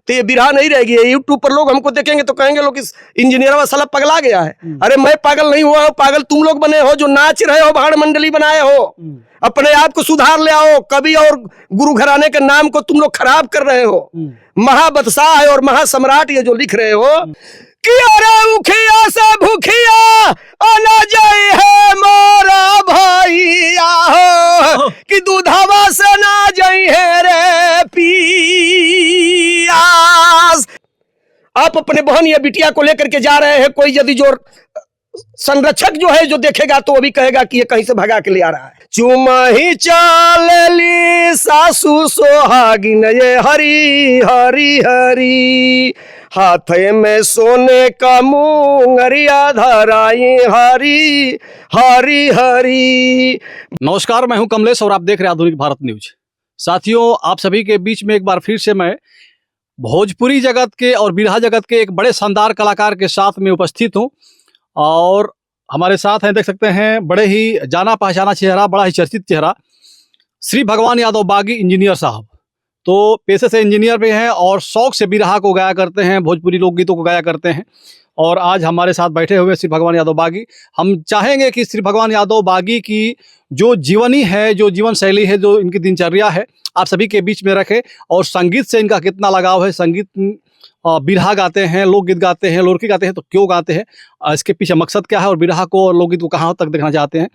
तो ये बिरहा नहीं रहेगी। यूट्यूब पर लोग हमको देखेंगे तो कहेंगे लोग इस इंजीनियर साला पगला गया है। अरे मैं पागल नहीं हुआ हूँ, पागल तुम लोग बने हो जो नाच रहे हो, भाड़ मंडली बनाए हो। अपने आप को सुधार ले आओ। कवि और गुरु घराने के नाम को तुम लोग खराब कर रहे हो। महाबदशाह है और महासम्राट ये जो लिख रहे हो कि अरे उखिया से भूखिया आना जाए है मोरा भैया हो, कि दूधावा से ना जाई है रे पियास। आप अपने बहन या बिटिया को लेकर के जा रहे हैं, कोई यदि जो संरक्षक जो है जो देखेगा तो वो भी कहेगा कि ये कहीं से भगा के ले आ रहा है। चुमही चालली सासू सोहागिन ये हरी हरी हरी, हाथ में सोने का मुंगरिया धराई हरी हरी हरी। नमस्कार, मैं हूं कमलेश और आप देख रहे हैं आधुनिक भारत न्यूज। साथियों, आप सभी के बीच में एक बार फिर से मैं भोजपुरी जगत के और बिरहा जगत के एक बड़े शानदार कलाकार के साथ में उपस्थित हूं और हमारे साथ हैं, देख सकते हैं, बड़े ही जाना पहचाना चेहरा, बड़ा ही चर्चित चेहरा, श्री भगवान यादव बागी इंजीनियर साहब। तो पेशे से इंजीनियर भी हैं और शौक से बिरहा को गाया करते हैं, भोजपुरी लोकगीतों को गाया करते हैं। और आज हमारे साथ बैठे हुए श्री भगवान यादव बागी। हम चाहेंगे कि श्री भगवान यादव बागी की जो जीवनी है, जो जीवन शैली है, जो इनकी दिनचर्या है, आप सभी के बीच में रखें। और संगीत से इनका कितना लगाव है, संगीत बिरहा गाते हैं, लोकगीत गाते हैं, लोरकी गाते हैं, तो क्यों गाते हैं, इसके पीछे मकसद क्या है और बिरहा को और लोकगीत को कहाँ तक देखना चाहते हैं।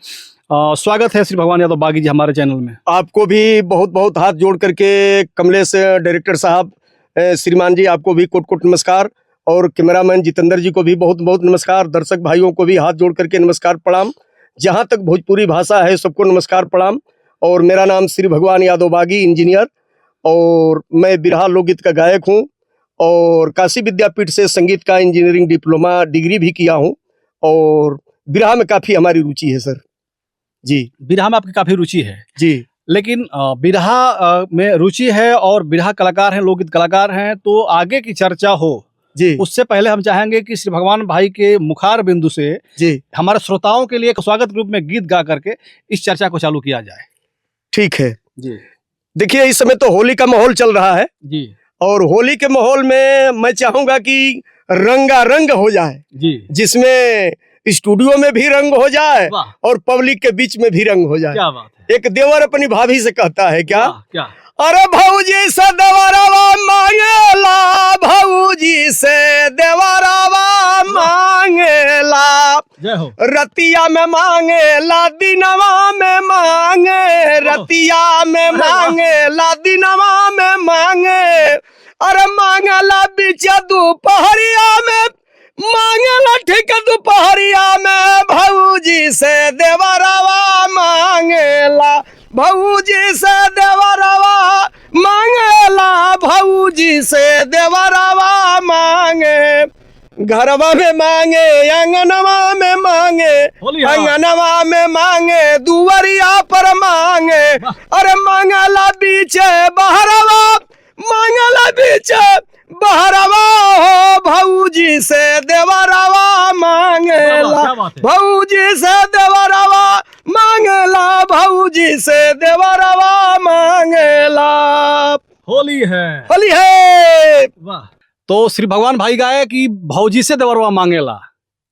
स्वागत है श्री भगवान यादव बागी जी हमारे चैनल में। आपको भी बहुत बहुत हाथ जोड़ करके कमलेश डायरेक्टर साहब, श्रीमान जी आपको भी कोट कोट नमस्कार, और कैमरामैन जितेंद्र जी को भी बहुत बहुत नमस्कार। दर्शक भाइयों को भी हाथ जोड़ करके नमस्कार प्रणाम। जहाँ तक भोजपुरी भाषा है सबको नमस्कार प्रणाम। और मेरा नाम श्री भगवान यादव बागी इंजीनियर, और मैं बिरहा लोकगीत का गायक हूँ और काशी विद्यापीठ से संगीत का इंजीनियरिंग डिप्लोमा डिग्री भी किया हूँ। और बिरहा में काफ़ी हमारी रुचि है सर जी। बिरहा में आपकी काफ़ी रुचि है जी। लेकिन बिरहा में रुचि है और बिरहा कलाकार हैं, लोकगीत कलाकार हैं, तो आगे की चर्चा हो जी, उससे पहले हम चाहेंगे कि श्री भगवान भाई के मुखार बिंदु से जी हमारे श्रोताओं के लिए एक स्वागत के रूप में गीत गा करके इस चर्चा को चालू किया जाए। ठीक है जी। देखिए, इस समय तो होली का माहौल चल रहा है जी। और होली के माहौल में मैं चाहूंगा कि रंगारंग हो जाए जी, जिसमें स्टूडियो में भी रंग हो जाए और पब्लिक के बीच में भी रंग हो जाए। क्या बात है। एक देवर अपनी भाभी से कहता है क्या, अरे भौजी से देवरवा मांगेला, भौजी से देवरवा मांगेला, रतिया में मांगेला दिनवा में मांगे, रतिया में मांगेला दिनवा में मांगे, अरे मांगला बीच दोपहरिया में, मांगला ठीक दोपहरिया में, भौजी से देवरवा मांगेला, भौजी से देवरवा मांगेला, भौजी से देवरवा मांगे, घरवा में मांगे, अंगनवा में मांगे, अंगनवा में मांगे, दुवरिया पर मांगे, अरे मांगला बीचे बहरवा, मांगला बीचे बहरवा हो, भौजी से देवरवा मांगेला, भौजी से देवरवा मांगेला, भौजी से देवरवा मांगेला। होली है, होली है। वाह। तो श्री भगवान भाई गाए कि भौजी से देवरवा मांगेला,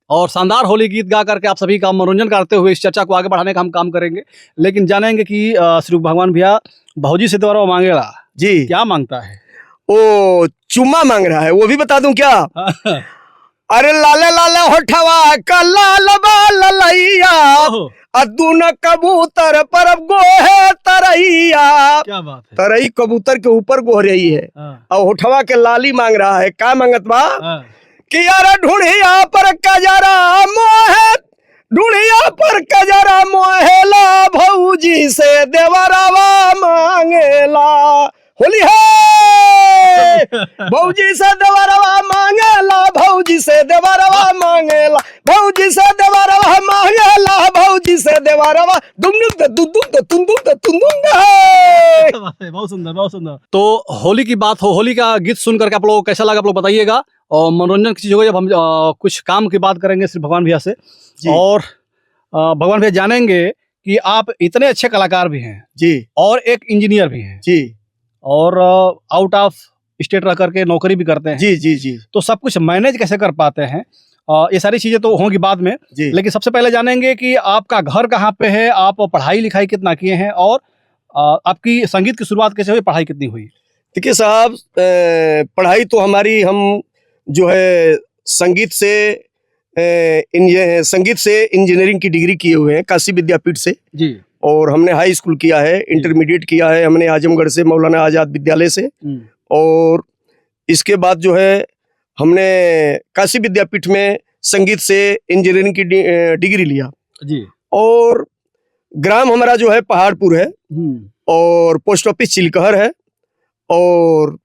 और शानदार होली गीत गा करके आप सभी का मनोरंजन करते हुए इस चर्चा को आगे बढ़ाने का हम काम करेंगे। लेकिन जानेंगे कि श्री भगवान भैया भौजी से देवरवा मांगेला जी क्या मांगता है। ओ चुम्मा मांग रहा है, वो भी बता दूं क्या। अरे लाले लाले होठवा का लाल ललैया, अदून कबूतर पर गोहे तरैया। क्या बात है। तरई कबूतर के ऊपर गोह रही है और होठवा के लाली मांग रहा है। क्या मांगत बा कि यार ढूंढिया पर कजरा मोहे, ढूंढिया पर कजरा मोहेला, भौजी से देवरवा मांगेला। होली है। भौजी से देवरवा मांगेला, भौजी से देवरवा मांगेला, भौजी से देवरवा मांगेला, भौजी से देवरवा दुंदुंग दुंदुंग दुंदुंग दुंदुंग। बहुत सुंदर, बहुत सुंदर। तो होली की बात हो, होली का गीत सुन करके आप लोगों को कैसा लगा आप लोग बताइएगा। और मनोरंजन की चीज होगी जब हम कुछ काम की बात करेंगे श्री भगवान भैया से। और भगवान भैया जानेंगे कि आप इतने अच्छे कलाकार भी हैं जी, और एक इंजीनियर भी हैं जी, और आउट ऑफ स्टेट रह करके नौकरी भी करते हैं। जी जी जी तो सब कुछ मैनेज कैसे कर पाते हैं? ये सारी चीजें तो होंगी बाद में, जी। लेकिन सबसे पहले जानेंगे कि आपका घर कहाँ पे है, आप पढ़ाई लिखाई कितना किए हैं, और आपकी संगीत की शुरुआत कैसे हुई, पढ़ाई कितनी हुई? देखिए साहब, पढ़ाई तो हमारी, हम जो है संगीत से इंजीनियरिंग की डिग्री किए हुए हैं काशी विद्यापीठ से जी। और हमने हाई स्कूल किया है, इंटरमीडिएट किया है हमने आजमगढ़ से, मौलाना आजाद विद्यालय से। और इसके बाद जो है हमने काशी विद्यापीठ में संगीत से इंजीनियरिंग की डिग्री लिया जी। और ग्राम हमारा जो है पहाड़पुर है और पोस्ट ऑफिस चिलकहर है और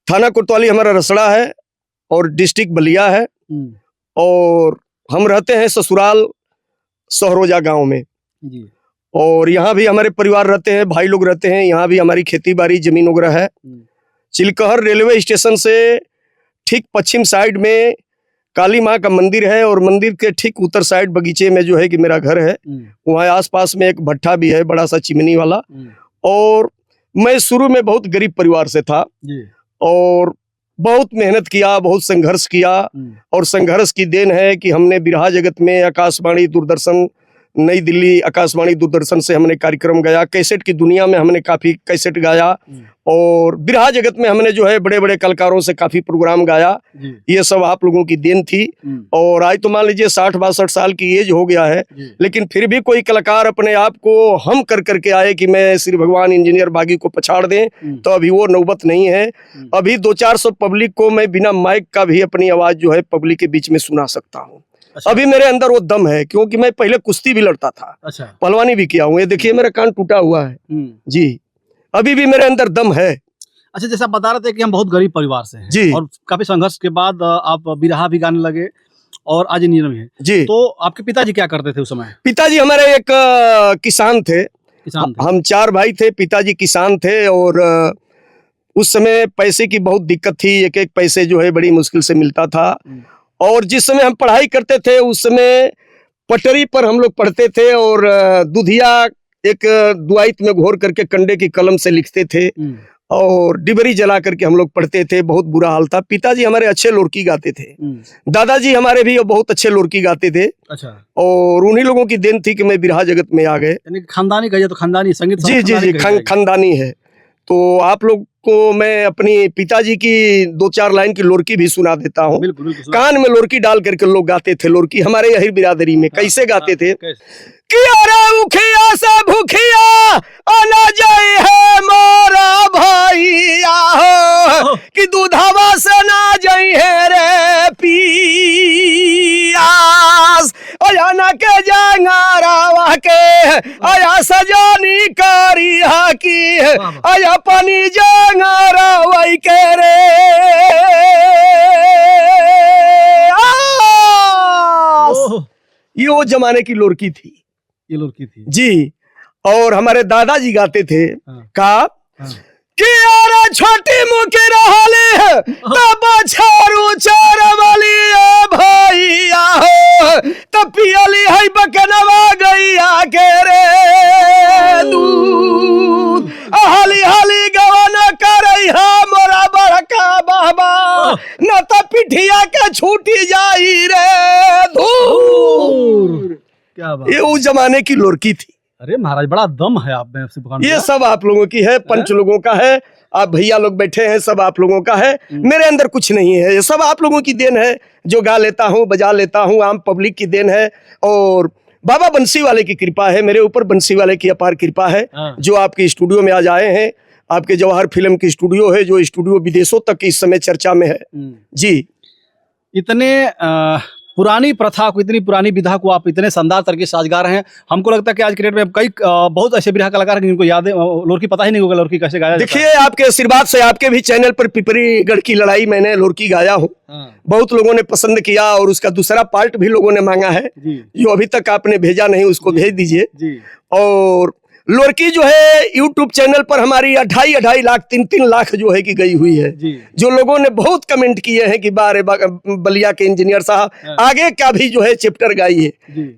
थाना कोतवाली हमारा रसड़ा है और डिस्ट्रिक्ट बलिया है और हम रहते हैं ससुराल सहरोजा गांव में जी। और यहाँ भी हमारे परिवार रहते हैं, भाई लोग रहते हैं, यहाँ भी हमारी खेती बाड़ी जमीन वगैरह है। चिलकहर रेलवे स्टेशन से ठीक पश्चिम साइड में काली माँ का मंदिर है और मंदिर के ठीक उत्तर साइड बगीचे में जो है कि मेरा घर है। वहाँ आसपास में एक भट्ठा भी है, बड़ा सा चिमनी वाला। और मैं शुरू में बहुत गरीब परिवार से था और बहुत मेहनत किया, बहुत संघर्ष किया और संघर्ष की देन है कि हमने बिरहा जगत में आकाशवाणी दूरदर्शन, नई दिल्ली आकाशवाणी दूरदर्शन से हमने कार्यक्रम गाया, कैसेट की दुनिया में हमने काफी कैसेट गाया और बिरहा जगत में हमने जो है बड़े बड़े कलाकारों से काफी प्रोग्राम गाया। ये सब आप लोगों की देन थी। और आज तो मान लीजिए 60-62 साल की एज हो गया है, लेकिन फिर भी कोई कलाकार अपने आप को हम कर करके आए कि मैं श्री भगवान इंजीनियर बागी को पछाड़ दें, तो अभी वो नौबत नहीं है। अभी 200-400 पब्लिक को मैं बिना माइक का भी अपनी आवाज जो है पब्लिक के बीच में सुना सकता हूँ। अच्छा। अभी मेरे अंदर वो दम है क्योंकि मैं पहले कुश्ती भी लड़ता था। अच्छा। पहलवानी भी किया हूँ। ये देखिए मेरा कान टूटा हुआ है जी, अभी भी मेरे अंदर दम है। अच्छा, जैसा आप बता रहे थे कि हम बहुत गरीब परिवार से हैं जी। और काफी संघर्ष के बाद आप बिरहा भी गाने लगे और आज इंजीनियर भी हैं जी। तो आपके पिताजी क्या करते थे उस समय? पिताजी हमारे एक किसान थे। हम 4 भाई थे, पिताजी किसान थे और उस समय पैसे की बहुत दिक्कत थी, एक एक पैसे जो है बड़ी मुश्किल से मिलता था। और जिस समय हम पढ़ाई करते थे उस समय पटरी पर हम लोग पढ़ते थे और दूधिया एक दुआइत में घोर करके कंडे की कलम से लिखते थे और डिबरी जला करके हम लोग पढ़ते थे। बहुत बुरा हाल था। पिताजी हमारे अच्छे लोरकी गाते थे, दादाजी हमारे भी बहुत अच्छे लोरकी गाते थे। अच्छा। और उन्हीं लोगों की देन थी कि मैं बिरहा जगत में आ गए। खानदानी कहिए तो खानदानी संगीत। जी जी जी, खानदानी है। तो आप लोग को मैं अपनी पिताजी की 2-4 लाइन की लोरकी भी सुना देता हूँ। कान में लोरकी डाल करके लोग गाते थे लोरकी हमारे यही बिरादरी में। कैसे गाते थे कि अरे उखिया से भूखिया आना जाए है मोरा भैया हो कि दूधावा से ना जाई है रे पियास अयाना के जंगारावा के आया सजानी करिया की आया पानी जंगारावा के रे ये वो जमाने की लोरकी थी। ये लोरकी थी जी। और हमारे दादाजी गाते थे का कि यार छोटी मुखी रहले तब छारू चार वाली भैया हो तब पियली है बकनवा गैया के रे दूध हाली हाली गवन करई हा मोरा बड़का बाबा न त पिठिया के छूटी जाई रे दूर। क्या बात। ये उस जमाने की लोरकी थी। अरे महाराज बड़ा दम है आप में। ये सब आप लोगों की है, पंच लोगों का है, आप भैया लोग बैठे हैं सब आप लोगों का है। मेरे अंदर कुछ नहीं है, ये सब आप लोगों की देन है। जो गा लेता हूँ बजा लेता हूँ आम पब्लिक की देन है और बाबा बंसी वाले की कृपा है मेरे ऊपर। बंसी वाले की अपार कृपा है जो आपके स्टूडियो में आज आए हैं। आपके जवाहर फिल्म की स्टूडियो है जो स्टूडियो विदेशों तक इस समय चर्चा में है जी। इतने पुरानी प्रथा को, इतनी पुरानी विधा को आप इतने शानदार तरीके से आज गा रहे हैं। हमको लगता है कि आज के डेट में कई बहुत ऐसे बिरहा कलाकार हैं जिनको याद है लोरकी पता ही नहीं होगा लोरकी कैसे गाया। देखिए आपके आशीर्वाद से आपके भी चैनल पर पिपरीगढ़ की लड़ाई मैंने लोरकी गाया हूँ। बहुत लोगों ने पसंद किया और उसका दूसरा पार्ट भी लोगों ने मांगा है जो अभी तक आपने भेजा नहीं, उसको भेज दीजिए। और लुरकी जो है YouTube चैनल पर हमारी 2.5 लाख 3 लाख जो है कि गई हुई है जी। जो लोगों ने बहुत कमेंट किए हैं कि बारे बलिया के इंजीनियर साहब आगे का भी जो है चैप्टर गाइए।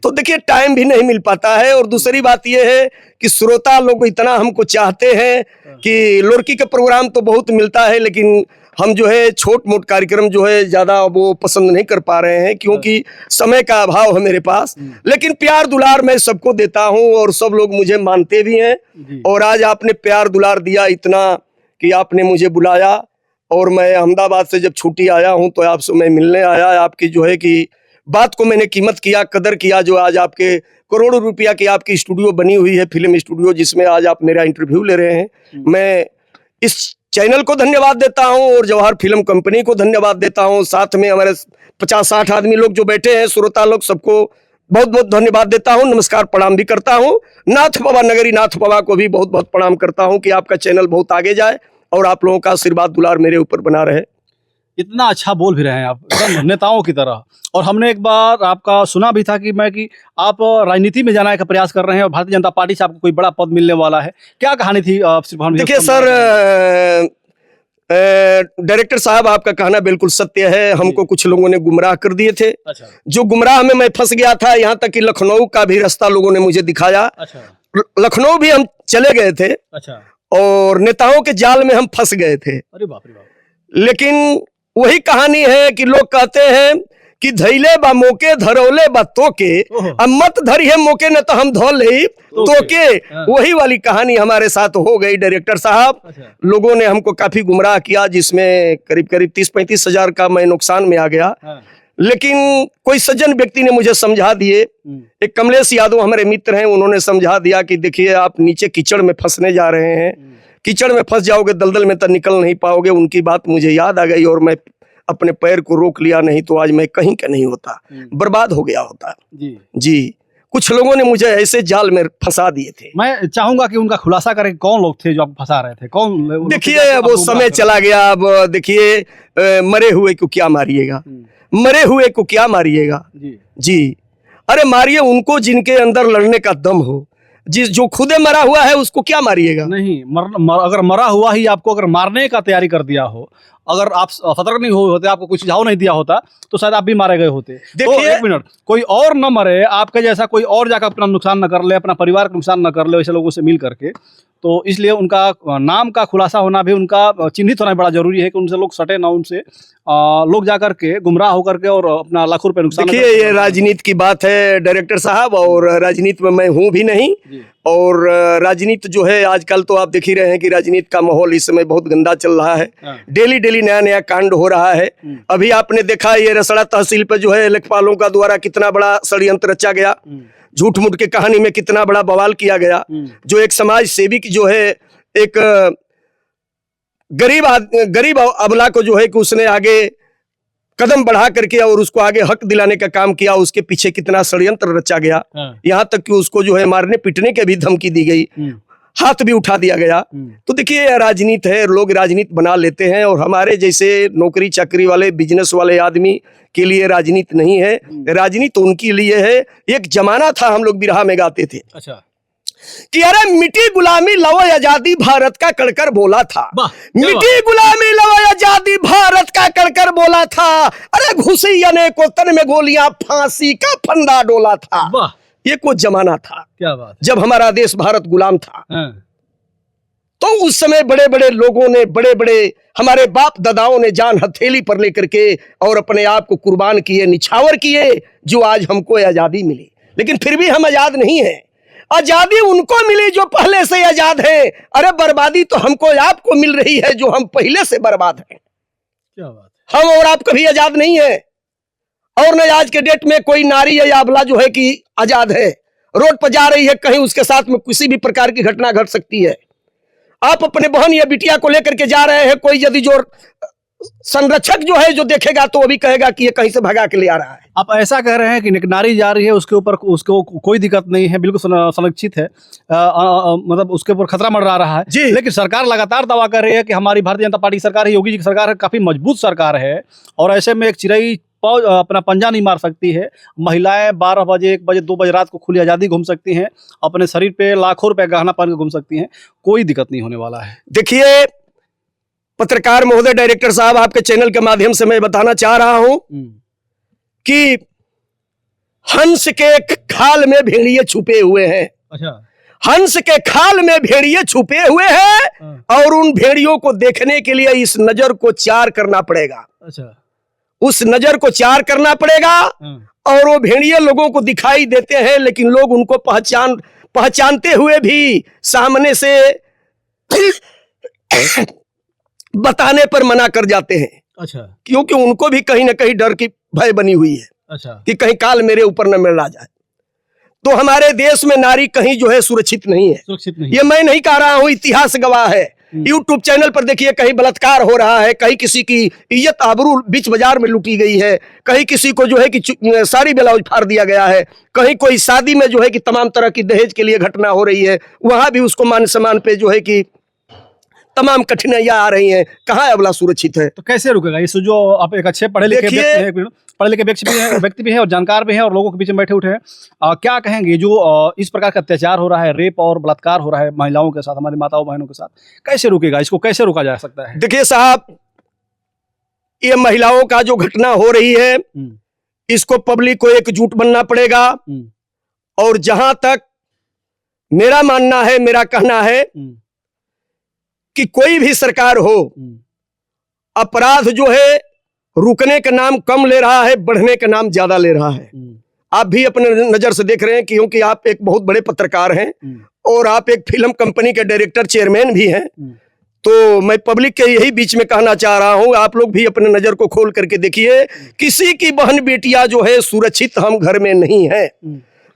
तो देखिए टाइम भी नहीं मिल पाता है, और दूसरी बात यह है कि श्रोता लोग इतना हमको चाहते हैं कि लुरकी का प्रोग्राम तो बहुत मिलता है, लेकिन हम जो है छोट मोट कार्यक्रम जो है ज्यादा वो पसंद नहीं कर पा रहे हैं क्योंकि समय का अभाव है मेरे पास। लेकिन प्यार दुलार मैं सबको देता हूं और सब लोग मुझे मानते भी हैं। और आज आपने प्यार दुलार दिया इतना कि आपने मुझे बुलाया, और मैं अहमदाबाद से जब छुट्टी आया हूं तो आपसे मैं मिलने आया। आपकी जो है कि बात को मैंने कीमत किया, कदर किया, जो आज आपके करोड़ों रुपया की आपकी स्टूडियो बनी हुई है, फिल्म स्टूडियो, जिसमें आज आप मेरा इंटरव्यू ले रहे हैं। मैं इस चैनल को धन्यवाद देता हूं और जवाहर फिल्म कंपनी को धन्यवाद देता हूं। साथ में हमारे 50-60 आदमी लोग जो बैठे हैं, श्रोता लोग, सबको बहुत बहुत धन्यवाद देता हूं, नमस्कार प्रणाम भी करता हूं। नाथ बाबा, नगरी नाथ बाबा को भी बहुत बहुत प्रणाम करता हूं कि आपका चैनल बहुत आगे जाए और आप लोगों का आशीर्वाद दुलार मेरे ऊपर बना रहे। इतना अच्छा बोल भी रहे हैं आप, एकदम नेताओं की तरह। और हमने एक बार आपका सुना भी था कि आप राजनीति में जाने का प्रयास कर रहे हैं और भारतीय जनता पार्टी से आपको कोई बड़ा पद मिलने वाला है। क्या कहानी थी? देखिए सर, डायरेक्टर साहब, आपका कहना बिल्कुल सत्य है। हमको कुछ लोगों ने गुमराह कर दिए थे। अच्छा। जो गुमराह में मैं फंस गया था, यहाँ तक कि लखनऊ का भी रास्ता लोगों ने मुझे दिखाया। अच्छा। लखनऊ भी हम चले गए थे। अच्छा। और नेताओं के जाल में हम फंस गए थे। अरे बाप रे बाप। लेकिन वही कहानी है कि लोग कहते हैं कि धैले बा मोके धरौले बा तोके, अब मत धरिए मोके न तो हम धो ले तोके। वही वाली कहानी हमारे साथ हो गई डायरेक्टर साहब। अच्छा। लोगों ने हमको काफी गुमराह किया, जिसमें करीब करीब 30-35 हजार का मैं नुकसान में आ गया। लेकिन कोई सज्जन व्यक्ति ने मुझे समझा दिए। एक कमलेश यादव हमारे मित्र हैं, उन्होंने समझा दिया कि देखिए आप नीचे कीचड़ में फंसने जा रहे हैं, कीचड़ में फंस जाओगे, दलदल में तो निकल नहीं पाओगे। उनकी बात मुझे याद आ गई और मैं अपने पैर को रोक लिया, नहीं तो आज मैं कहीं का नहीं होता, बर्बाद हो गया होता। जी। कुछ लोगों ने मुझे ऐसे जाल में फंसा दिए थे। मैं चाहूंगा कि उनका खुलासा करें, कौन लोग थे जो आप फंसा रहे थे, कौन? देखिए वो समय चला गया। अब देखिए मरे हुए को क्या मारिएगा, मरे हुए को क्या मारिएगा। जी। अरे मारिए उनको जिनके अंदर लड़ने का दम हो। जिस जो खुदे मरा हुआ है उसको क्या मारिएगा? नहीं, अगर मरा हुआ ही आपको अगर मारने का तैयारी कर दिया हो, अगर आप सतर्क नहीं हुए होते, आपको कुछ सुझाव नहीं दिया होता, तो शायद आप भी मारे गए होते। देखिए, तो एक मिनट, कोई और न मरे, आपके जैसा कोई और जाकर अपना नुकसान न कर ले, अपना परिवार का नुकसान न कर ले, वैसे लोगों से मिल करके। तो इसलिए उनका नाम का खुलासा होना भी, उनका चिन्हित होना बड़ा जरूरी है कि उनसे लोग सटे ना, उनसे लोग जाकर के गुमराह होकर के और अपना लाखों रुपए नुकसान। देखिए ये राजनीति की बात है डायरेक्टर साहब, और राजनीति में मैं हूँ भी नहीं। और राजनीति जो है आजकल तो आप देख ही रहे हैं कि राजनीति का माहौल इस समय बहुत गंदा चल रहा है। डेली डेली नया नया कांड हो रहा है। अभी आपने देखा ये रसड़ा तहसील पे जो है लेखपालों का द्वारा कितना बड़ा षड्यंत्र रचा गया, झूठ मूठ के कहानी में कितना बड़ा बवाल किया गया। जो एक समाज सेविक जो है, एक गरीब अबला को जो है कि उसने आगे कदम बढ़ा करके और उसको आगे हक दिलाने का काम किया, उसके पीछे कितना षड्यंत्र रचा गया। यहाँ तक कि उसको जो है मारने पीटने के भी धमकी दी गई, हाथ भी उठा दिया गया। तो देखिए राजनीति है, लोग राजनीति बना लेते हैं, और हमारे जैसे नौकरी चाकरी वाले बिजनेस वाले आदमी के लिए राजनीति नहीं है। राजनीति उनके लिए है। एक जमाना था, हम लोग बिरहा में गाते थे। अच्छा। कि अरे मिट्टी गुलामी लव आजादी भारत का कड़कर बोला था, मिट्टी गुलामी लव आजादी भारत का कड़कर बोला था। अरे घुसी को तन में गोलियां, फांसी का फंदा डोला था। ये कुछ जमाना था, क्या बात, जब हमारा देश भारत गुलाम था। तो उस समय बड़े बड़े लोगों ने, बड़े बड़े हमारे बाप दादाओं ने जान हथेली पर लेकर के और अपने आप को कुर्बान किए, निछावर किए, जो आज हमको आजादी मिली। लेकिन फिर भी हम आजाद नहीं हैं। आजादी उनको मिली जो पहले से आजाद है। अरे बर्बादी तो हमको आपको मिल रही है जो हम पहले से बर्बाद हैं। क्या बात, हम और आप कभी आजाद नहीं है। और न आज के डेट में कोई नारी या अबला जो है कि आजाद है, रोड पर जा रही है, कहीं उसके साथ में किसी भी प्रकार की घटना घट सकती है। आप अपने बहन या बिटिया को लेकर के जा रहे हैं, कोई यदि जो संरक्षक जो है जो देखेगा तो वो भी कहेगा कि ये कहीं से भगा के ले आ रहा है। आप ऐसा कह रहे हैं कि एक नारी जा रही है, उसके ऊपर उसको कोई दिक्कत नहीं है, बिल्कुल संरक्षित है, मतलब उसके ऊपर खतरा मंडरा रहा है जी। लेकिन सरकार लगातार दावा कर रही है कि हमारी भारतीय जनता पार्टी सरकार है, योगी जी की सरकार है, काफी मजबूत सरकार है, और ऐसे में एक चिरई अपना पंजा नहीं मार सकती है। महिलाएं 12 बजे, 1 बजे, 2 बजे रात को खुली आज़ादी घूम सकती हैं, अपने शरीर पे लाखों रुपए गहना पहन के घूम सकती हैं, कोई दिक्कत नहीं होने वाला है। देखिए पत्रकार महोदय, डायरेक्टर साहब, आपके चैनल के माध्यम से मैं बताना चाह रहा हूं कि हंस के खाल में भेड़िए छुपे हुए हैं। अच्छा, हंस के खाल में भेड़िए छुपे हुए हैं और उन भेड़ियों को देखने के लिए इस नजर को चार करना पड़ेगा। अच्छा, उस नजर को चार करना पड़ेगा और वो भेड़िए लोगों को दिखाई देते हैं, लेकिन लोग उनको पहचानते हुए भी सामने से बताने पर मना कर जाते हैं। अच्छा, क्योंकि उनको भी कहीं ना कहीं डर की भय बनी हुई है। अच्छा, कि कहीं काल मेरे ऊपर न मिल जाए। तो हमारे देश में नारी कहीं जो है सुरक्षित नहीं है। सुरक्षित नहीं। ये मैं नहीं कह रहा हूं, इतिहास गवाह है। यूट्यूब चैनल पर देखिए, कहीं बलात्कार हो रहा है, कहीं किसी की इज्जत आबरू बीच बाजार में लूटी गई है, कहीं किसी को जो है कि साड़ी ब्लाउज फाड़ दिया गया है, कहीं कोई शादी में जो है कि तमाम तरह की दहेज के लिए घटना हो रही है, वहां भी उसको मान सम्मान पे जो है कि तमाम कठिनाइयां आ रही हैं। कहाँ अबला सुरक्षित है? तो कैसे रुकेगा इस जो आप एक अच्छे पढ़े लिखे व्यक्ति भी है और जानकार भी है और लोगों के बीच में बैठे उठे हैं, क्या कहेंगे जो इस प्रकार का अत्याचार हो रहा है, रेप और बलात्कार हो रहा है महिलाओं के साथ, हमारी माताओं बहनों के साथ, कैसे रुकेगा? इसको कैसे रोका जा सकता है? देखिए साहब, ये महिलाओं का जो घटना हो रही है, इसको पब्लिक को एकजुट बनना पड़ेगा। और जहां तक मेरा मानना है, मेरा कहना है कि कोई भी सरकार हो, अपराध जो है रुकने का नाम कम ले रहा है, बढ़ने का नाम ज्यादा ले रहा है। आप भी अपने नजर से देख रहे हैं, क्योंकि आप एक बहुत बड़े पत्रकार हैं और आप एक फिल्म कंपनी के डायरेक्टर चेयरमैन भी हैं। तो मैं पब्लिक के यही बीच में कहना चाह रहा हूं, आप लोग भी अपने नजर को खोल करके देखिए, किसी की बहन बेटियां जो है सुरक्षित हम घर में नहीं है।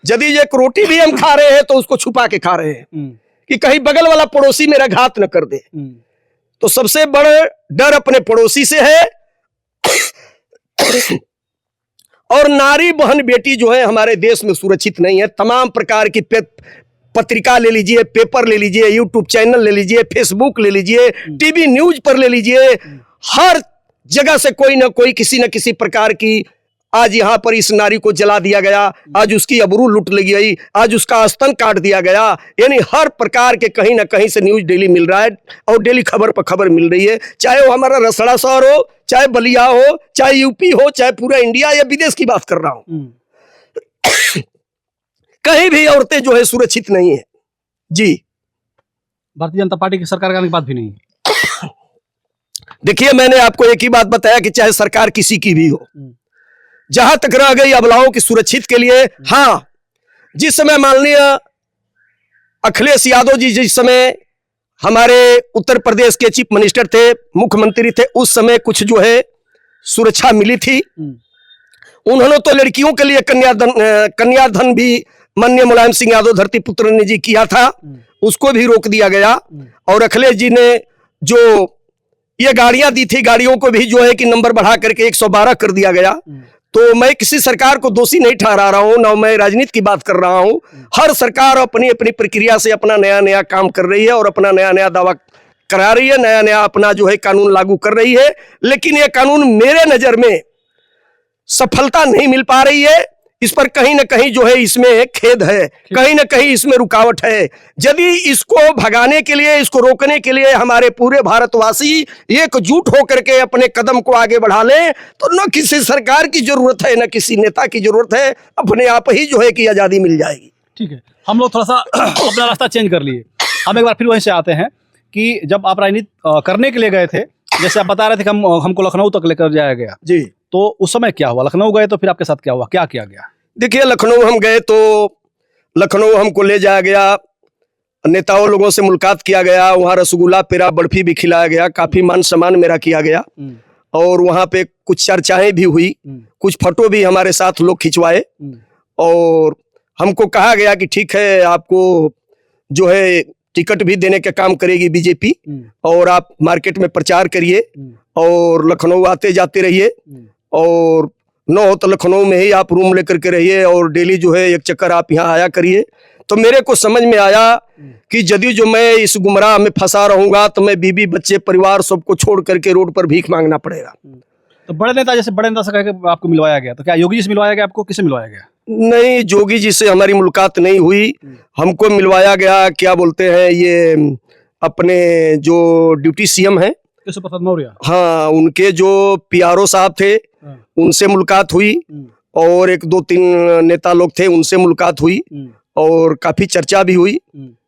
यदि एक रोटी भी हम खा रहे हैं तो उसको छुपा के खा रहे हैं कि कहीं बगल वाला पड़ोसी मेरा घात न कर दे। तो सबसे बड़ा डर अपने पड़ोसी से है। और नारी बहन बेटी जो है हमारे देश में सुरक्षित नहीं है। तमाम प्रकार की पत्रिका ले लीजिए, पेपर ले लीजिए, यूट्यूब चैनल ले लीजिए, फेसबुक ले लीजिए, टीवी न्यूज पर ले लीजिए, हर जगह से कोई ना कोई किसी न किसी प्रकार की, आज यहां पर इस नारी को जला दिया गया, आज उसकी अबरू लूट ली गई, आज उसका स्तन काट दिया गया, यानी हर प्रकार के कहीं ना कहीं से न्यूज डेली मिल रहा है और डेली खबर पर खबर मिल रही है। चाहे वो हमारा रसड़ा शहर हो, चाहे बलिया हो, चाहे यूपी हो, चाहे पूरा इंडिया या विदेश की बात कर रहा हूं, कहीं भी औरतें जो है सुरक्षित नहीं है। जी, भारतीय जनता पार्टी की सरकार का बात भी नहीं है। देखिए, मैंने आपको एक ही बात बताया कि चाहे सरकार किसी की भी हो, जहां तक रह गई अबलाओं की सुरक्षित के लिए, हाँ, जिस समय माननीय अखिलेश यादव जी जिस समय हमारे उत्तर प्रदेश के चीफ मिनिस्टर थे, मुख्यमंत्री थे, उस समय कुछ जो है सुरक्षा मिली थी। उन्होंने तो लड़कियों के लिए कन्याधन भी माननीय मुलायम सिंह यादव धरती पुत्र ने जी किया था, उसको भी रोक दिया गया। और अखिलेश जी ने जो ये गाड़ियां दी थी, गाड़ियों को भी जो है कि नंबर बढ़ा करके 112 कर दिया गया। तो मैं किसी सरकार को दोषी नहीं ठहरा रहा हूं, ना मैं राजनीति की बात कर रहा हूं। हर सरकार अपनी अपनी प्रक्रिया से अपना नया नया काम कर रही है और अपना नया नया दावा करा रही है, नया नया अपना जो है कानून लागू कर रही है। लेकिन ये कानून मेरे नजर में सफलता नहीं मिल पा रही है। इस पर कहीं ना कहीं जो है इसमें खेद है, कहीं ना कहीं इसमें रुकावट है। यदि इसको भगाने के लिए, इसको रोकने के लिए हमारे पूरे भारतवासी एकजुट होकर के अपने कदम को आगे बढ़ा लें, तो न किसी सरकार की जरूरत है, न किसी नेता की जरूरत है, अपने आप ही जो है कि आजादी मिल जाएगी। ठीक है, हम लोग थोड़ा सा अपना रास्ता चेंज कर लिए। हम एक बार फिर वहीं से आते हैं कि जब आप राजनीति करने के लिए गए थे, जैसे आप बता रहे थे कि हमको लखनऊ तक लेकर जाया गया जी, तो उस समय क्या हुआ? लखनऊ गए तो फिर आपके साथ क्या हुआ, क्या किया गया? देखिए, लखनऊ हम गए तो लखनऊ हमको ले जाया गया, नेताओं लोगों से मुलाकात किया गया, वहाँ रसगुल्ला पेड़ा बर्फी भी खिलाया गया, काफी मान सम्मान मेरा किया गया और वहाँ पे कुछ चर्चाएं भी हुई, कुछ फोटो भी हमारे साथ लोग खिंचवाए और हमको कहा गया कि ठीक है, आपको जो है टिकट भी देने का काम करेगी बीजेपी और आप मार्केट में प्रचार करिए और लखनऊ आते जाते रहिए और न हो तो लखनऊ में ही आप रूम लेकर के रहिए और डेली जो है एक चक्कर आप यहाँ आया करिए। तो मेरे को समझ में आया कि यदि जो मैं इस गुमराह में फंसा रहूंगा तो मैं बीबी बच्चे परिवार सबको छोड़ करके रोड पर भीख मांगना पड़ेगा। तो बड़े नेता जैसे बड़े नेता से कह के आपको मिलवाया गया, तो क्या योगी जी से मिलवाया गया आपको, किसे मिलवाया गया? नहीं, जोगी जी से हमारी मुलाकात नहीं हुई। हमको मिलवाया गया, क्या बोलते हैं ये, अपने जो ड्यूटी सीएम हैं केशव प्रसाद मौर्य, हाँ, उनके जो पीआरओ साहब थे उनसे मुलाकात हुई, और एक दो तीन नेता लोग थे उनसे मुलाकात हुई, और काफी चर्चा भी हुई।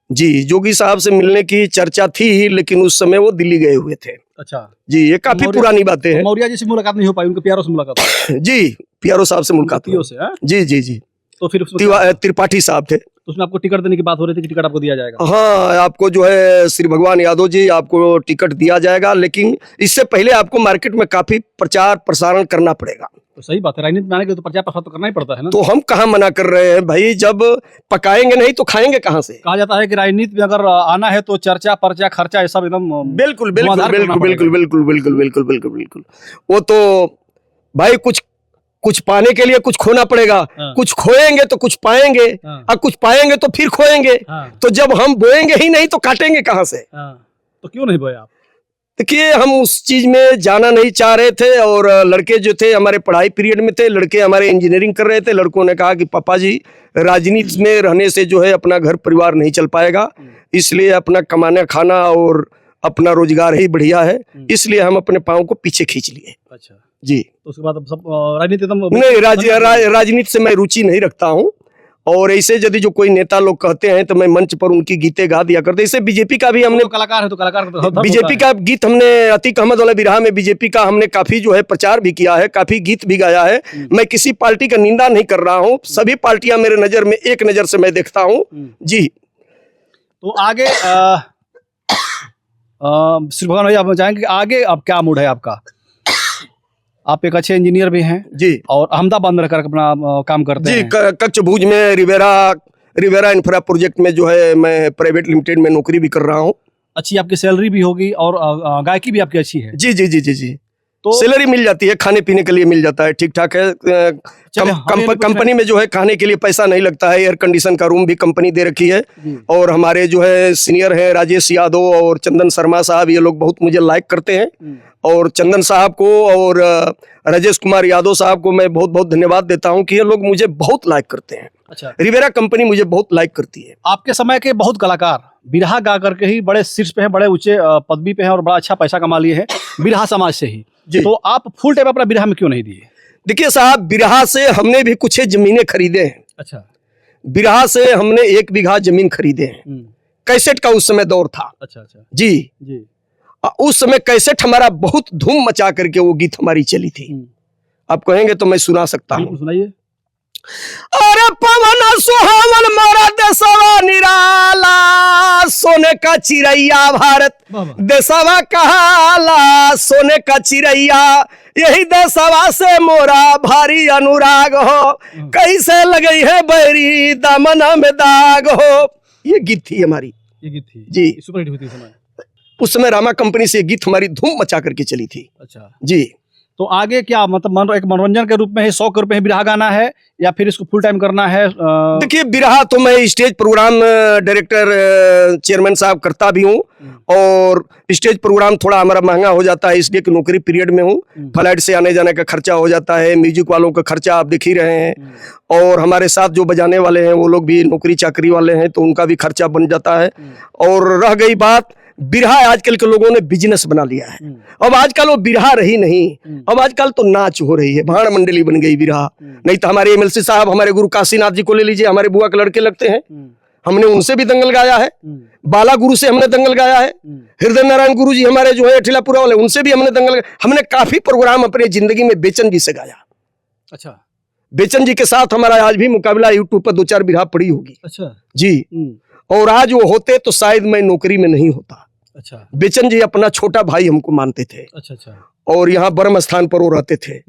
जी, जोगी साहब से मिलने की चर्चा थी, लेकिन उस समय वो दिल्ली गए हुए थे। अच्छा जी, ये काफी पुरानी बातें हैं। मौर्य जी से मुलाकात नहीं हो पाई, उनके पीआरओ से मुलाकात हुई। जी, पीआरओ साहब से मुलाकात हुई। से, हाँ? जी जी जी। तो फिर उसमें त्रिपाठी साहब थे, तो उसमें आपको टिकट देने की बात हो रही थी कि टिकट आपको दिया जाएगा? हाँ, आपको जो है श्री भगवान यादव जी, आपको टिकट दिया जाएगा, लेकिन इससे पहले आपको मार्केट में काफी प्रचार प्रसारण करना पड़ेगा। तो सही बात है, राजनीति में आने के तो प्रचार प्रसार तो करना ही पड़ता है ना। तो हम कहाँ मना कर रहे हैं भाई, जब पकाएंगे नहीं तो खाएंगे कहाँ से? कहा जाता है कि राजनीति में अगर आना है तो चर्चा पर्चा खर्चा ये सब एकदम बिल्कुल बिल्कुल धुआंधार बिल्कुल करना बिल्कुल बिल्कुल बिल्कुल बिल्कुल बिल्कुल बिल्कुल। वो तो भाई कुछ पाने के लिए कुछ खोना पड़ेगा। हाँ। कुछ खोएंगे तो कुछ पाएंगे, हाँ। और कुछ पाएंगे तो फिर खोएंगे। हाँ। तो जब हम बोएंगे ही नहीं तो काटेंगे कहाँ से? हाँ। तो क्यों नहीं बोए आप? देखिए, हम उस चीज में जाना नहीं चाह रहे थे, और लड़के जो थे हमारे पढ़ाई पीरियड में थे, लड़के हमारे इंजीनियरिंग कर रहे थे। लड़कों ने कहा कि पापा जी, राजनीति में रहने से जो है अपना घर परिवार नहीं चल पाएगा, इसलिए अपना कमाना खाना और अपना रोजगार ही बढ़िया है, इसलिए हम अपने पाँव को पीछे खींच लिए। अच्छा जी। तो उसके बाद अब सब राजनीति एकदम नहीं, राजनीति से मैं रुचि नहीं रखता हूँ, और ऐसे यदि जो कोई नेता लोग कहते हैं तो मैं मंच पर उनकी गीतें गा दिया करते। ऐसे बीजेपी का भी हमने, कलाकार है तो कलाकार बीजेपी का गीत हमने अतीक अहमद वाला बिरहा में बीजेपी का हमने काफी जो है प्रचार भी किया है, काफी गीत भी गाया है। मैं किसी पार्टी का निंदा नहीं कर रहा हूँ, सभी पार्टियां मेरे नजर में एक नजर से मैं देखता हूँ। जी। तो आगे श्री भगवान भैया, आप चाहेंगे आगे अब क्या मूड है आपका? आप एक अच्छे इंजीनियर भी हैं जी, और अहमदाबाद में रहकर अपना काम करते हैं। जी, कच्छ भुज में रिवेरा इंफ्रा प्रोजेक्ट में जो है मैं प्राइवेट लिमिटेड में नौकरी भी कर रहा हूँ। अच्छी आपकी सैलरी भी होगी और गायकी भी आपकी अच्छी है। जी जी जी जी जी। तो सैलरी मिल जाती है, खाने पीने के लिए मिल जाता है, ठीक ठाक है। कंपनी में जो है खाने के लिए पैसा नहीं लगता है, एयर कंडीशन का रूम भी कंपनी दे रखी है। और हमारे जो है सीनियर हैं राजेश यादव और चंदन शर्मा साहब, ये लोग बहुत मुझे लाइक करते हैं, और चंदन साहब को और राजेश कुमार यादव साहब को मैं बहुत बहुत धन्यवाद देता हूं कि ये लोग मुझे बहुत लाइक करते हैं। अच्छा, रिवेरा कंपनी मुझे बहुत लाइक करती है। आपके समय के बहुत कलाकार बिरहा गा करके ही बड़े शीर्ष पे हैं, बड़े ऊंचे पदवी पे हैं और बड़ा अच्छा पैसा कमा लिए हैं बिरहा समाज से ही। तो आप फुल टाइम अपना बिरहा में क्यों नहीं दिए? देखिए साहब, बिरहा से हमने भी कुछ जमीनें खरीदे हैं। अच्छा, बिरहा से हमने 1 बीघा जमीन खरीदे हैं। कैसेट का उस समय दौर था। अच्छा अच्छा जी जी। उस समय कैसेट हमारा बहुत धूम मचा करके वो गीत हमारी चली थी। आप कहेंगे तो मैं सुना सकता हूँ। सुनाइए। अरे पवन सुहावन मोरा देशवा निराला, सोने का चिड़ैया भारत देशवा कहाला, सोने का चिड़ैया यही देशवा से मोरा भारी अनुराग हो, कैसे लगी है बैरी दामन में दाग हो। ये गीत थी हमारी। ये गीत थी जी, सुपर हिट हुई थी समय। उस समय रामा कंपनी से गीत हमारी धूम मचा करके चली थी। अच्छा जी। तो आगे क्या मतलब एक मनोरंजन के रूप में ही 100 रुपए बिरहा गाना है या फिर इसको फुल टाइम करना है? देखिए, बिरहा तो मैं स्टेज प्रोग्राम डायरेक्टर चेयरमैन साहब करता भी हूँ, और स्टेज प्रोग्राम थोड़ा हमारा महंगा हो जाता है इसलिए कि नौकरी पीरियड में हूँ। फ्लाइट से आने जाने का खर्चा हो जाता है, म्यूजिक वालों का खर्चा आप देख ही रहे हैं, और हमारे साथ जो बजाने वाले हैं वो लोग भी नौकरी चाकरी वाले हैं, तो उनका भी खर्चा बन जाता है। और रह गई बात, बिरहा आजकल के लोगों ने बिजनेस बना लिया है। अब आजकल वो बिरहा रही नहीं, अब आजकल तो नाच हो रही है, भाड़ मंडली बन गई बिरहा। नहीं तो हमारे एमएलसी साहब, हमारे गुरु काशीनाथ जी को ले लीजिए, हमारे बुआ के लड़के लगते हैं, हमने उनसे भी दंगल गाया है। बाला गुरु से हमने दंगल गाया है। हृदय नारायण गुरु जी हमारे जो है अठिलापुरा वाले, उनसे भी हमने दंगल, हमने काफी प्रोग्राम अपनी जिंदगी में बेचन जी से गाया। अच्छा, बेचन जी के साथ हमारा आज भी मुकाबला यूट्यूब पर 2-4 बिरहा पड़ी होगी। अच्छा जी। और आज वो होते तो शायद मैं नौकरी में नहीं होता। अच्छा, बेचन जी अपना छोटा भाई हमको मानते थे। अच्छा अच्छा। और यहाँ बर्म स्थान पर वो रहते थे।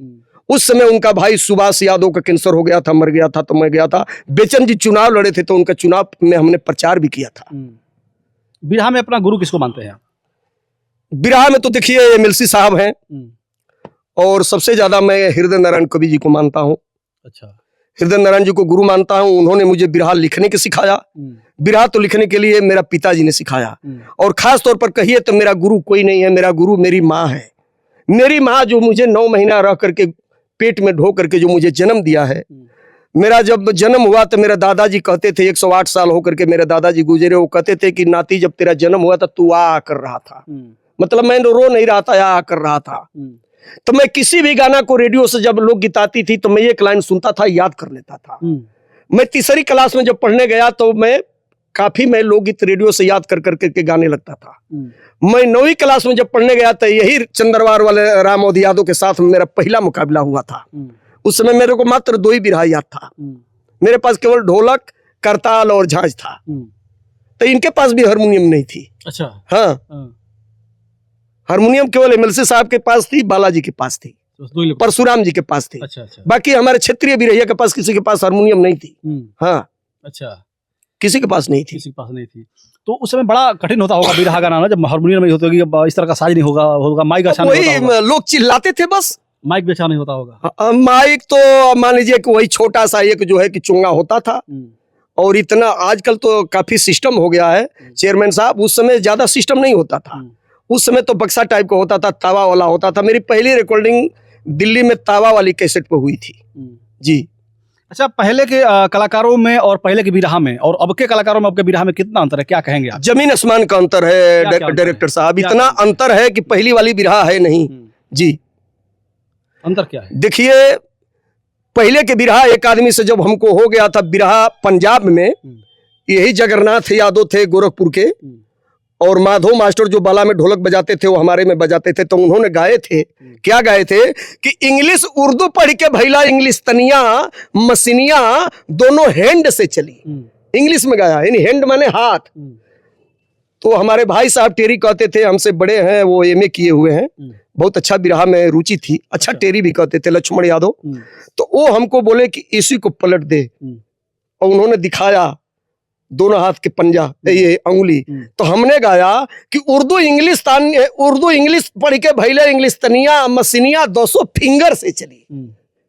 उस समय उनका भाई सुभाष यादव का कैंसर हो गया था, मर गया था, तो मैं गया था। बेचन जी चुनाव लड़े थे तो उनका चुनाव में हमने प्रचार भी किया था। बिरहा में अपना गुरु किसको मानते हैं? बिरहा में तो देखिए एमएलसी साहब हैं, और सबसे ज्यादा मैं हृदय नारायण कवि जी को मानता हूँ। अच्छा, हृदय नारायण जी को गुरु मानता हूँ। उन्होंने मुझे बिरहा लिखने के सिखाया। बिरहा तो लिखने के लिए मेरा पिताजी ने सिखाया, और खास तौर पर कहिए तो मेरा गुरु कोई नहीं है, मेरा गुरु मेरी माँ है। मेरी माँ जो मुझे 9 महीना रह करके पेट में ढो करके जो मुझे जन्म दिया है, मेरा जब जन्म हुआ तो मेरे दादाजी कहते थे, 108 साल होकर के मेरे दादाजी गुजरे, वो कहते थे कि नाती जब तेरा जन्म हुआ था तू आ कर रहा था, मतलब मैं रो नहीं रहा था, आ कर रहा था। तो मैं किसी भी गाना को रेडियो से जब लोग गीताती थी तो मैं एक लाइन सुनता था, याद कर लेता था। मैं तीसरी क्लास में जब पढ़ने गया तो मैं लोकगीत रेडियो से याद कर करके गाने लगता था। मैं 9वीं क्लास में जब पढ़ने गया तो यही चंद्रवार वाले राम मोदी यादव के साथ मेरा पहला मुकाबला हुआ था। उस समय मेरे को मात्र 2 ही बिरहा याद था। मेरे पास केवल ढोलक, करताल और झांझ था। तो इनके पास भी हारमोनियम नहीं थी। अच्छा। हाँ, हारमोनियम केवल एमएलसी साहब के पास थी, बालाजी के पास थी, परशुराम जी के पास थी। अच्छा, अच्छा। बाकी हमारे क्षेत्रीय बिरहिया के पास किसी के पास हारमोनियम नहीं थी। हाँ, अच्छा, किसी के पास नहीं थी। किसी के पास नहीं थी। तो उस समय बड़ा कठिन होता होगा बिरहा गाना, जब हारमोनियम नहीं होता, इस तरह का साज नहीं होगा, माइक अच्छा नहीं होता, लोग चिल्लाते थे बस, माइक भी अच्छा नहीं होता होगा। माइक तो मान लीजिए कि वही छोटा सा एक जो है कि चोंगा होता था, और इतना आजकल तो काफी सिस्टम हो गया है चेयरमैन साहब, उस समय ज्यादा सिस्टम नहीं होता था। उस समय तो बक्सा टाइप का होता था, तावा वाला होता था। मेरी पहली रिकॉर्डिंग दिल्ली में तावा वाली कैसेट पे हुई थी जी। अच्छा, पहले के कलाकारों में और पहले के बिरहा में और अब के कलाकारों में, अब के बिरहा में कितना अंतर है, क्या कहेंगे आप? जमीन आसमान का अंतर है डायरेक्टर साहब, इतना अंतर है कि पहली वाली बिरहा है नहीं जी। अंतर क्या है? देखिए, पहले के बिरहा एक आदमी से जब हमको हो गया था बिरहा पंजाब में, यही जगन्नाथ यादव थे गोरखपुर के, और माधव मास्टर जो बाला में ढोलक बजाते थे वो हमारे में बजाते थे। तो उन्होंने गाए थे, क्या गाए थे कि इंग्लिश उर्दू पढ़ के भैला इंग्लिश तनिया मसीनिया दोनों हैंड से चली। इंग्लिश में गाया, यानी हैंड माने हाथ। तो हमारे भाई साहब टेरी कहते थे, हमसे बड़े हैं, वो एमए किए हुए हैं, बहुत अच्छा बिरहा में रुचि थी, अच्छा टेरी भी कहते थे, लक्ष्मण यादव। तो वो हमको बोले कि इसी को पलट दे, और उन्होंने दिखाया दोनों हाथ के पंजा, ये अंगुली। तो हमने गाया कि उर्दू इंग्लिश पढ़ के भैले इंग्लिश तनिया मसीनिया 200 फिंगर से चली।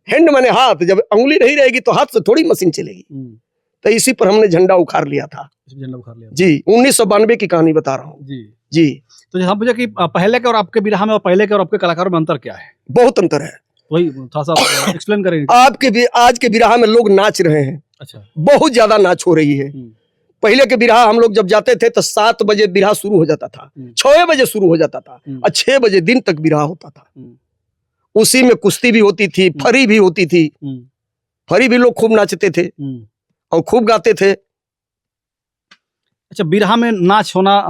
हैंड माने हाथ, जब अंगुली नहीं रहेगी तो हाथ से थोड़ी मशीन चलेगी। तो इसी पर हमने झंडा उखाड़ लिया था। झंडा उखाड़ लिया जी, 1992 की कहानी बता रहा हूँ जी जी। तो हम पूछे कि पहले के और आपके बिरहा में और पहले के और आपके कलाकारों में अंतर क्या है? बहुत अंतर है, वही थोड़ा सा एक्सप्लेन करेंगे। आज के बिरहा में लोग नाच रहे हैं। अच्छा, बहुत ज्यादा नाच हो रही है। पहले के बिरहा हम लोग जब जाते थे तो 7 बजे बिरहा शुरू हो जाता था, 6 बजे शुरू हो जाता था, और 6 बजे दिन तक बिरहा होता था। उसी में कुश्ती भी होती थी, फरी भी होती थी, फरी भी लोग खूब नाचते थे और खूब गाते थे। अच्छा, बिरहा में नाच होना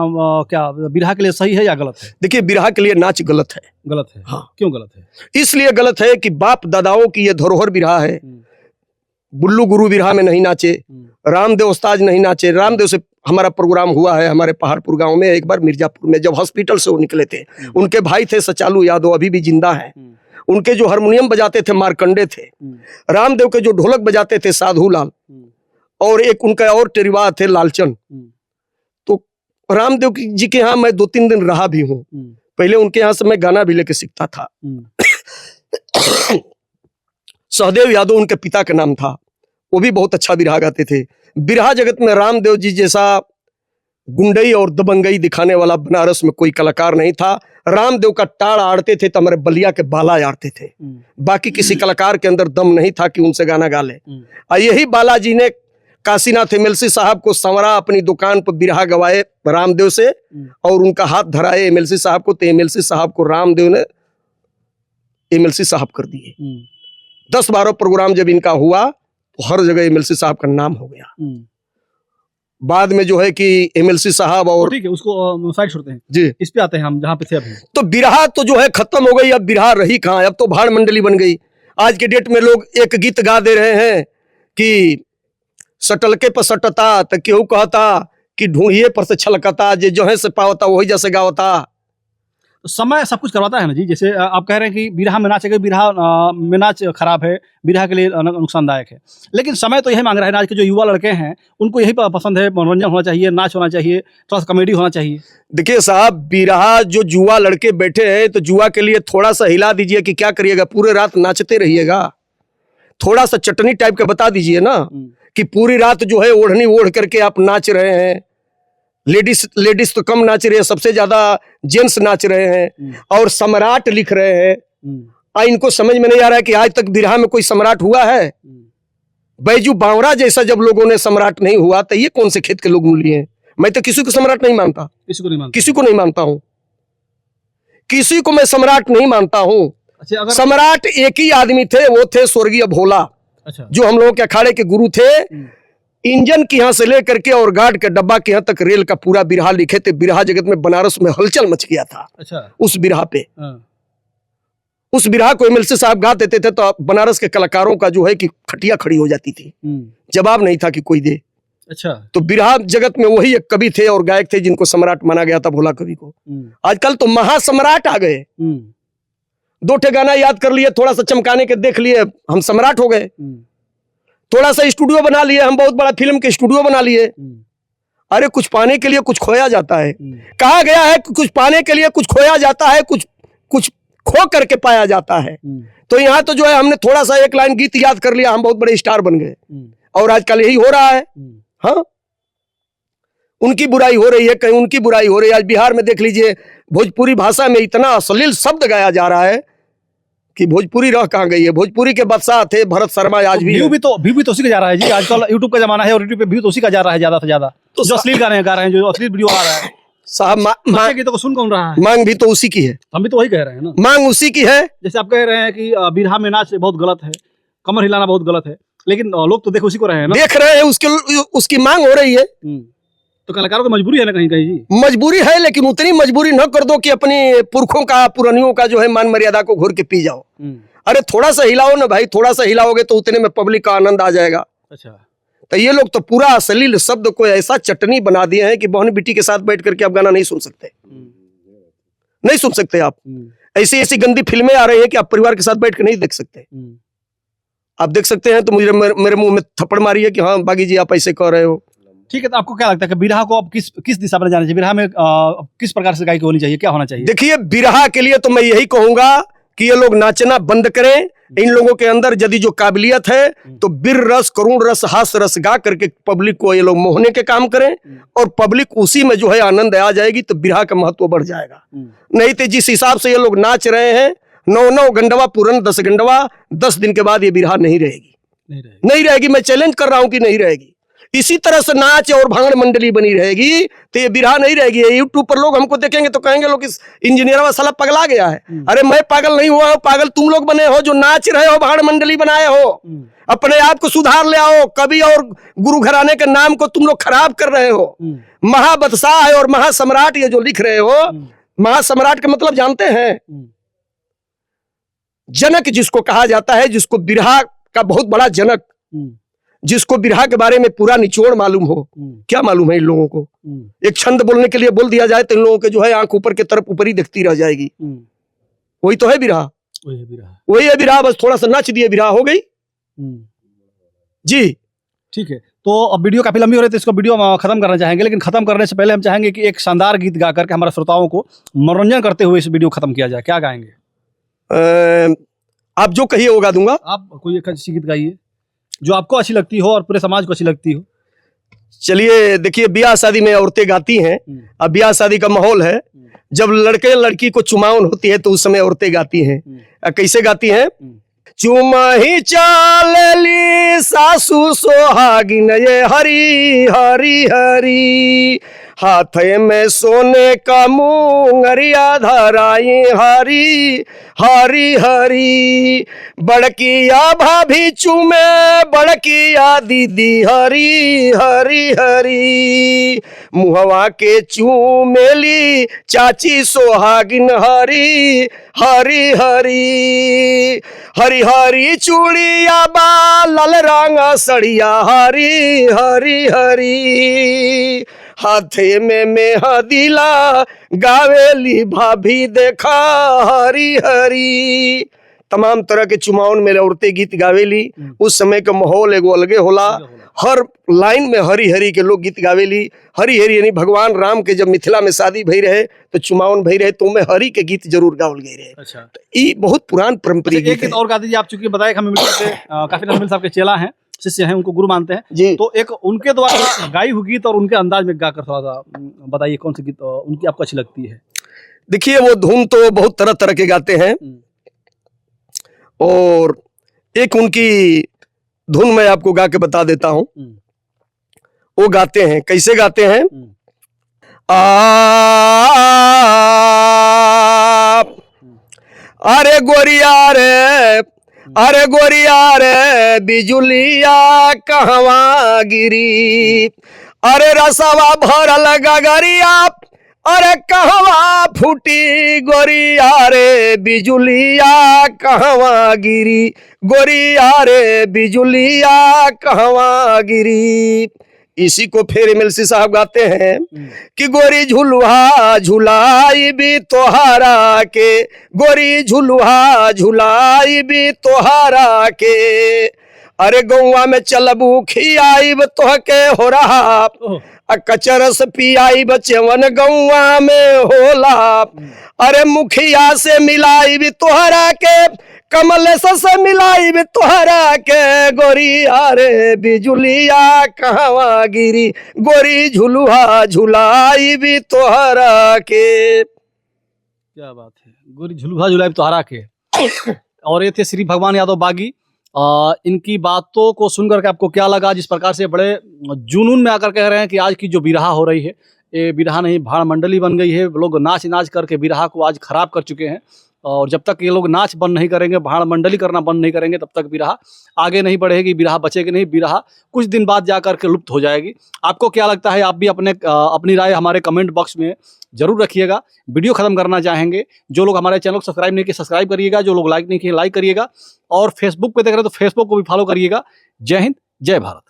क्या बिरहा के लिए सही है या गलत है? देखिए, बिरहा के लिए नाच गलत है। गलत है? हाँ। क्यों गलत है? इसलिए गलत है कि बाप दादाओं की ये धरोहर बिरहा है। बुल्लू गुरु बिरहा में नहीं नाचे, रामदेव उस्ताद नहीं नाचे। रामदेव से हमारा प्रोग्राम हुआ है हमारे पहाड़पुर गांव में, एक बार मिर्जापुर में, जब हॉस्पिटल से वो निकले थे। उनके भाई थे सचालू यादव, अभी भी जिंदा है। उनके जो हारमोनियम बजाते थे मार्कंडे थे, रामदेव के जो ढोलक बजाते थे साधु लाल, और एक उनका और टेरिवा थे लालचंद। तो रामदेव जी के यहाँ मैं 2-3 दिन रहा भी हूँ। पहले उनके यहाँ से मैं गाना भी लेके सीखता था। सहदेव यादव उनके पिता का नाम था, वो भी बहुत अच्छा बिरहा गाते थे। बिरहा जगत में रामदेव जी जैसा गुंडई और दबंगई दिखाने वाला बनारस में कोई कलाकार नहीं था। रामदेव का टाड़ आड़ते थे तो हमारे बलिया के बाला आड़ते थे। बाकी किसी कलाकार के अंदर दम नहीं था कि उनसे गाना गा ले। और यही बालाजी ने काशीनाथ एमएलसी साहब को संवरा अपनी दुकान पर बिरहा गवाए रामदेव से, और उनका हाथ धराए एमएलसी साहब को, तो एमएलसी साहब को रामदेव ने एमएलसी साहब कर दिए। 10-12 प्रोग्राम जब इनका हुआ तो हर जगह एमएलसी साहब का नाम हो गया। बाद में जो है कि एमएलसी साहब और ठीक है, उसको साइड छोड़ते हैं जी, इस पे आते हैं हम जहाँ पे थे अभी। तो बिरहा तो जो है खत्म हो गई, अब बिरहा रही कहाँ, अब तो भाड़ मंडली बन गई। आज के डेट में लोग एक गीत गा दे रहे हैं कि सटलके पर सटता, तो केहू कहता कि ढूंढिए पर से छलकता, जो है से पावता वही जैसे गावता। तो समय सब कुछ करवाता है ना जी। जैसे आप कह रहे हैं कि बिरहा में नाच है, बिरहा में नाच खराब है, बिरहा के लिए नुकसानदायक है, लेकिन समय तो यही मांग रहा है। आज के जो युवा लड़के हैं उनको यही पसंद है, मनोरंजन होना चाहिए, नाच होना चाहिए, थोड़ा सा कॉमेडी होना चाहिए। देखिए साहब, बिरहा जो जुआ लड़के बैठे हैं तो जुआ के लिए थोड़ा सा हिला दीजिए कि क्या करिएगा, पूरे रात नाचते रहिएगा। थोड़ा सा चटनी टाइप का बता दीजिए ना कि पूरी रात जो है ओढ़नी ओढ़ करके आप नाच रहे हैं, लेडीज तो कम नाच रहे हैं, सबसे ज्यादा जेंट्स नाच रहे हैं और सम्राट लिख रहे हैं। इनको समझ में नहीं आ रहा है कि आज तक बिरहा में कोई सम्राट हुआ है। बैजू बावरा जैसा जब लोगों ने सम्राट नहीं हुआ तो ये कौन से खेत के लोग मूली हैं। मैं तो किसी को सम्राट नहीं मानता, किसी को नहीं मानता हूं, किसी को मैं सम्राट नहीं मानता हूं। अच्छा, सम्राट एक ही आदमी थे, वो थे स्वर्गीय भोला। अच्छा। जो हम लोगों के अखाड़े के गुरु थे। इंजन की यहां से लेकर के और गार्ड के डब्बा के यहां तक रेल का पूरा बिरहा लिखे थे। बिरहा जगत में बनारस में हलचल मच गया था। अच्छा। उस बिरहा पे उस बिरहा को एमएलसी साहब गा देते थे तो बनारस के कलाकारों का जो है कि खटिया खड़ी हो जाती थी, जवाब नहीं था कि कोई दे। अच्छा। तो बिरहा जगत में वही एक कवि थे और गायक थे जिनको सम्राट माना गया था, भोला कवि को। आजकल तो महासम्राट आ गए। 2 ठे गाना याद कर लिए, थोड़ा सा चमकाने के देख लिए, हम सम्राट हो गए। थोड़ा सा स्टूडियो बना लिए, हम बहुत बड़ा फिल्म के स्टूडियो बना लिए। अरे कुछ पाने के लिए कुछ खोया जाता है। कहा गया है कि कुछ पाने के लिए कुछ खोया जाता है, कुछ खो करके पाया जाता है। तो यहाँ तो जो है हमने थोड़ा सा एक लाइन गीत याद कर लिया, हम बहुत बड़े स्टार बन गए। और आजकल यही हो रहा है। हाँ, उनकी बुराई हो रही है, कहीं उनकी बुराई हो रही है। आज बिहार में देख लीजिए, भोजपुरी भाषा में इतना अश्लील शब्द गाया जा रहा है कि भोजपुरी रह कहाँ गई है। भोजपुरी के बादशाह थे भरत शर्मा, आज भी भी तो उसी का जा रहा है जी। आजकल यूट्यूब का जमाना है और यूट्यूब पे व्यू तो उसी का जा रहा है ज्यादा से ज्यादा। तो जो अश्लील गाने गा रहे हैं, जो अश्लील वीडियो आ रहा है साहब, तो सुन कौन रहा है? मांग भी तो उसी की है। हम भी तो वही कह रहे हैं ना, मांग उसी की है। जैसे आप कह रहे हैं कि बिरहा में नाच बहुत गलत है, कमर हिलाना बहुत गलत है, लेकिन लोग तो देख उसी को रहे हैं ना, देख रहे हैं, उसकी मांग हो रही है। तो कलाकारों की मजबूरी है ना, कहीं कहीं जी मजबूरी है, लेकिन उतनी मजबूरी न कर दो कि अपनी पुरखों का, पुरानियों का जो है मान मर्यादा को घोर के पी जाओ। अरे थोड़ा सा हिलाओ ना भाई, थोड़ा सा हिलाओगे तो उतने में पब्लिक का आनंद आ जाएगा। अच्छा। तो ये लोग तो पूरा अश्लील शब्द को ऐसा चटनी बना दिए हैं कि बहन बेटी के साथ बैठ करके आप गाना नहीं सुन सकते, नहीं सुन सकते आप। ऐसी ऐसी गंदी फिल्में आ रही है कि आप परिवार के साथ बैठ कर नहीं देख सकते। आप देख सकते हैं तो मुझे मेरे मुंह में थप्पड़ मारी है कि हाँ बागी जी आप ऐसे कह रहे हो। ठीक है, तो आपको क्या लगता है कि बिरहा को अब किस दिशा में जाना चाहिए? बिरहा में किस प्रकार से गायकी होनी चाहिए, क्या होना चाहिए? देखिए, बिरहा के लिए तो मैं यही कहूंगा कि ये लोग नाचना बंद करें। इन लोगों के अंदर यदि जो काबिलियत है तो बीर रस, करुण रस, हास्य रस गा करके पब्लिक को ये लोग मोहने के काम करें और पब्लिक उसी में जो है आनंद आ जाएगी तो बिरहा का महत्व बढ़ जाएगा। नहीं तो जिस हिसाब से ये लोग नाच रहे हैं, 9 गंडवा पूरन 10 गंडवा, 10 दिन के बाद ये बिरहा नहीं रहेगी, नहीं रहेगी। मैं चैलेंज कर रहा हूं कि नहीं रहेगी। इसी तरह से नाच और भांगड़ मंडली बनी रहेगी तो ये बिरहा नहीं रहेगी। यूट्यूब पर लोग हमको देखेंगे तो कहेंगे लोग इस इंजीनियर वाला साला पगला गया है। अरे मैं पागल नहीं हुआ हूं, पागल तुम लोग बने हो जो नाच रहे हो, भांगड़ मंडली बनाए हो। अपने आप को सुधार ले आओ। कवि और गुरु घराने के नाम को तुम लोग खराब कर रहे हो। महाबदशाह और महासम्राट ये जो लिख रहे हो, महासम्राट का मतलब जानते हैं? जनक जिसको कहा जाता है, जिसको बिरहा का बहुत बड़ा जनक, जिसको बिरहा के बारे में पूरा निचोड़ मालूम हो। क्या मालूम है इन लोगों को? एक छंद बोलने के लिए बोल दिया जाए तो इन लोगों के जो है आंख ऊपर की तरफ ऊपर ही दिखती रह जाएगी। वही तो है बिरहा, वही है बिरहा। बस थोड़ा सा नाच दिए बिरहा हो गई जी। ठीक है, तो अब वीडियो काफी लंबी हो रही है तो इसको वीडियो खत्म करना चाहेंगे, लेकिन खत्म करने से पहले हम चाहेंगे कि एक शानदार गीत गा करके हमारे श्रोताओं को मनोरंजन करते हुए इस वीडियो खत्म किया जाए। क्या गाएंगे? आप जो कहिए वो गा दूंगा। आप कोई एक अच्छी गीत गाइए जो आपको अच्छी लगती हो और पूरे समाज को अच्छी लगती हो। चलिए, देखिए, ब्याह शादी में औरतें गाती हैं। अब ब्याह शादी का माहौल है, जब लड़के लड़की को चुमावन होती है तो उस समय औरतें गाती हैं। कैसे गाती हैं? चुमाही चालली सासू सोहागिन ये हरी हरी हरी, हाथ में सोने का मुंगरिया धराई हरी हरी हरी, बड़किया भाभी चूमे बड़किया दीदी हरी हरी हरी, मुहवा के चूमेली चाची सोहागिन हरी हरी हरी, हरी हरी चूड़िया बा लाल रंग सड़िया हरी हरी हरी, हाथे में मेहदीला गावेली भाभी देखा हरी हरी। तमाम तरह के चुमावन में औरतें गीत गावेली। उस समय का माहौल एगो अलगे होला। हर लाइन में हरी हरी के लोग गीत गावेली। हरी हरी यानी भगवान राम के जब मिथिला में शादी भई रहे तो चुमावन भई रहे तो में हरी के गीत जरूर गावल गए रहे। अच्छा, तो ये बहुत पुरान पारंपरिक गीत है। और गा दीजिए आप, चूंकि बताए हम काफी नजमिल साहब के चेला हैं शिष्य हैं, उनको गुरु मानते हैं जी। तो एक उनके द्वारा गाई हुई गीत और उनके अंदाज में गाकर थोड़ा सा बताइए कौन सी गीत उनकी आपको अच्छी लगती है। देखिए वो धुन तो बहुत तरह तरह के गाते हैं और एक उनकी धुन मैं आपको गा के बता देता हूं। वो गाते हैं, कैसे गाते हैं? अरे गोरिया रे बिजुलिया कहवा गिरी, अरे रसवा भरल गगरिया, अरे कहवा फूटी गोरिया रे बिजुलिया कहवा गिरी, गोरिया रे बिजुलिया कहवा गिरी। इसी को फेर मिलसी साहब गाते हैं कि गोरी झुलुहा झुलाई भी तोहारा के, गोरी झुलुहा झुलाई भी तोहारा के, अरे गौवा में चलबू खियाईब तोहके हो रहा, कचरस पियाई बचवन गौवा में होला, अरे मुखिया से मिलाई भी तोहरा के, कमल से मिलाई भी तोहरा के, गोरी अरे बिजुलिया कहवा गिरी, गोरी झुलुहा झुलाई भी तोहरा के। क्या बात है, गोरी झुलुहा झुलाई भी तोहरा के। और ये थे श्री भगवान यादव बागी। इनकी बातों को सुनकर के आपको क्या लगा? जिस प्रकार से बड़े जुनून में आकर कह रहे हैं कि आज की जो बिरहा हो रही है ये बिरहा नहीं भाड़ मंडली बन गई है। लोग नाच नाच करके बिरहा को आज खराब कर चुके हैं और जब तक ये लोग नाच बंद नहीं करेंगे, भाड़ मंडली करना बंद नहीं करेंगे, तब तक बिरहा आगे नहीं बढ़ेगी, बिरहा बचेगी नहीं। बिरहा कुछ दिन बाद जा कर के लुप्त हो जाएगी। आपको क्या लगता है? आप भी अपनी राय हमारे कमेंट बॉक्स में जरूर रखिएगा। वीडियो खत्म करना चाहेंगे, जो लोग हमारे चैनल को सब्सक्राइब नहीं किए सब्सक्राइब करिएगा, जो लोग लाइक नहीं किए लाइक करिएगा और फेसबुक पे देख रहे हैं तो फेसबुक को भी फॉलो करिएगा। जय हिंद, जय भारत।